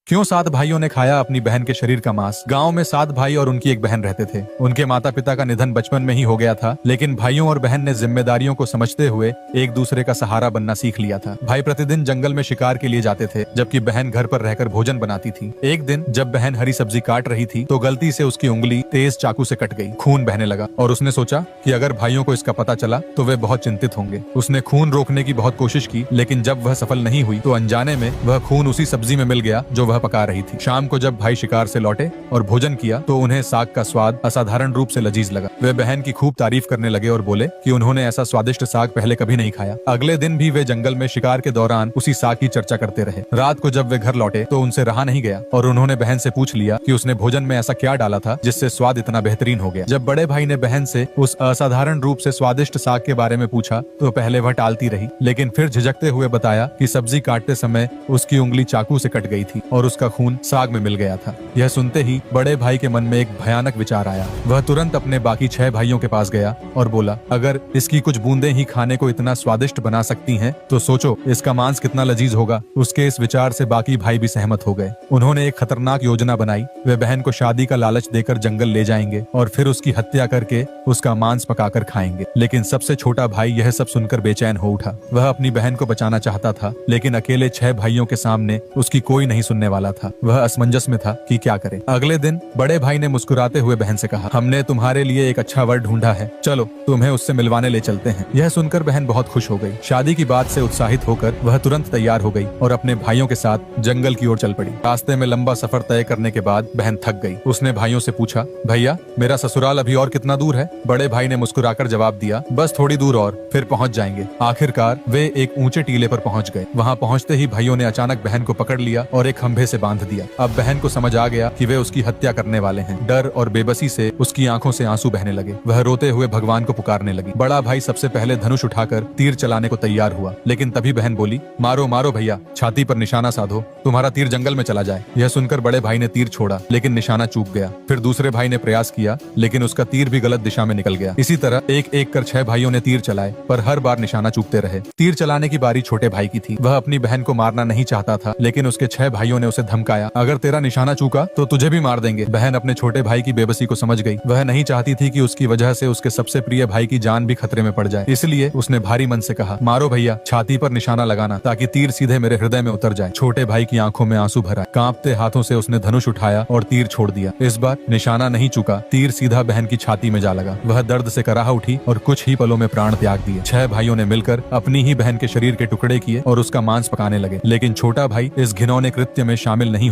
क्यों 7 भाइयों ने खाया अपनी बहन के शरीर का मांस। गांव में 7 भाई और उनकी एक बहन रहते थे। उनके माता पिता का निधन बचपन में ही हो गया था, लेकिन भाइयों और बहन ने जिम्मेदारियों को समझते हुए एक दूसरे का सहारा बनना सीख लिया था। भाई प्रतिदिन जंगल में शिकार के लिए जाते थे, जबकि बहन घर पर रहकर भोजन बनाती थी। एक दिन जब बहन हरी सब्जी काट रही थी तो गलती से उसकी उंगली तेज चाकू से कट गई। खून बहने लगा और उसने सोचा कि अगर भाइयों को इसका पता चला तो वे बहुत चिंतित होंगे। उसने खून रोकने की बहुत कोशिश की, लेकिन जब वह सफल नहीं हुई तो अनजाने में वह खून उसी सब्जी में मिल गया जो वह पका रही थी। शाम को जब भाई शिकार से लौटे और भोजन किया तो उन्हें साग का स्वाद असाधारण रूप से लजीज लगा। वे बहन की खूब तारीफ करने लगे और बोले कि उन्होंने ऐसा स्वादिष्ट साग पहले कभी नहीं खाया। अगले दिन भी वे जंगल में शिकार के दौरान उसी साग की चर्चा करते रहे। रात को जब वे घर लौटे तो उनसे रहा नहीं गया और उन्होंने बहन से पूछ लिया कि उसने भोजन में ऐसा क्या डाला था जिससे स्वाद इतना बेहतरीन हो गया। जब बड़े भाई ने बहन से उस असाधारण रूप से स्वादिष्ट साग के बारे में पूछा तो पहले वह टालती रही, लेकिन फिर झिझकते हुए बताया कि सब्जी काटते समय उसकी उंगली चाकू से कट गई थी और उसका खून साग में मिल गया था। यह सुनते ही बड़े भाई के मन में एक भयानक विचार आया। वह तुरंत अपने बाकी 6 भाइयों के पास गया और बोला, अगर इसकी कुछ बूंदें ही खाने को इतना स्वादिष्ट बना सकती हैं तो सोचो इसका मांस कितना लजीज होगा। उसके इस विचार से बाकी भाई भी सहमत हो गए। उन्होंने एक खतरनाक योजना बनाई। वे बहन को शादी का लालच देकर जंगल ले जाएंगे और फिर उसकी हत्या करके उसका मांस पकाकर खाएंगे। लेकिन सबसे छोटा भाई यह सब सुनकर बेचैन हो उठा। वह अपनी बहन को बचाना चाहता था, लेकिन अकेले 6 भाइयों के सामने उसकी कोई नहीं सुनने वाला था। वह असमंजस में था कि क्या करे। अगले दिन बड़े भाई ने मुस्कुराते हुए बहन से कहा, हमने तुम्हारे लिए एक अच्छा वर ढूंढा है, चलो तुम्हें उससे मिलवाने ले चलते हैं। यह सुनकर बहन बहुत खुश हो गई। शादी की बात से उत्साहित होकर वह तुरंत तैयार हो गई और अपने भाइयों के साथ जंगल की ओर चल पड़ी। रास्ते में लंबा सफर तय करने के बाद बहन थक गई। उसने भाइयों से पूछा, भैया मेरा ससुराल अभी और कितना दूर है? बड़े भाई ने मुस्कुराकर जवाब दिया, बस थोड़ी दूर और फिर पहुंच जाएंगे। आखिरकार वे एक ऊंचे टीले पर पहुंच गए। वहां पहुंचते ही भाइयों ने अचानक बहन को पकड़ लिया और एक खंभे से बांध दिया। अब बहन को समझ आ गया कि वे उसकी हत्या करने वाले हैं। डर और बेबसी से उसकी आंखों से आंसू बहने लगे। वह रोते हुए भगवान को पुकारने लगी। बड़ा भाई सबसे पहले धनुष उठाकर तीर चलाने को तैयार हुआ, लेकिन तभी बहन बोली, मारो मारो भैया, छाती पर निशाना साधो, तुम्हारा तीर जंगल में चला जाए। यह सुनकर बड़े भाई ने तीर छोड़ा, लेकिन निशाना चूक गया। फिर दूसरे भाई ने प्रयास किया, लेकिन उसका तीर भी गलत दिशा में निकल गया। इसी तरह एक एक कर 6 भाइयों ने तीर चलाए, पर हर बार निशाना चूकते रहे। तीर चलाने की बारी छोटे भाई की थी। वह अपनी बहन को मारना नहीं चाहता था, लेकिन उसके 6 भाइयों ने उसे धमकाया, अगर तेरा निशाना चूका तो तुझे भी मार देंगे। बहन अपने छोटे भाई की बेबसी को समझ गई। वह नहीं चाहती थी कि उसकी वजह से उसके सबसे प्रिय भाई की जान भी खतरे में पड़ जाए। इसलिए उसने भारी मन से कहा, मारो भैया, छाती पर निशाना लगाना ताकि तीर सीधे मेरे हृदय में उतर जाए। छोटे भाई की आंखों में आंसू भरा। कांपते हाथों से उसने धनुष उठाया और तीर छोड़ दिया। इस बार निशाना नहीं चुका, तीर सीधा बहन की छाती में जा लगा। वह दर्द से कराह उठी और कुछ ही पलों में प्राण त्याग दिए। 6 भाइयों ने मिलकर अपनी ही बहन के शरीर के टुकड़े किए और उसका मांस पकाने लगे, लेकिन छोटा भाई इस घिनौने कृत्य में शामिल नहीं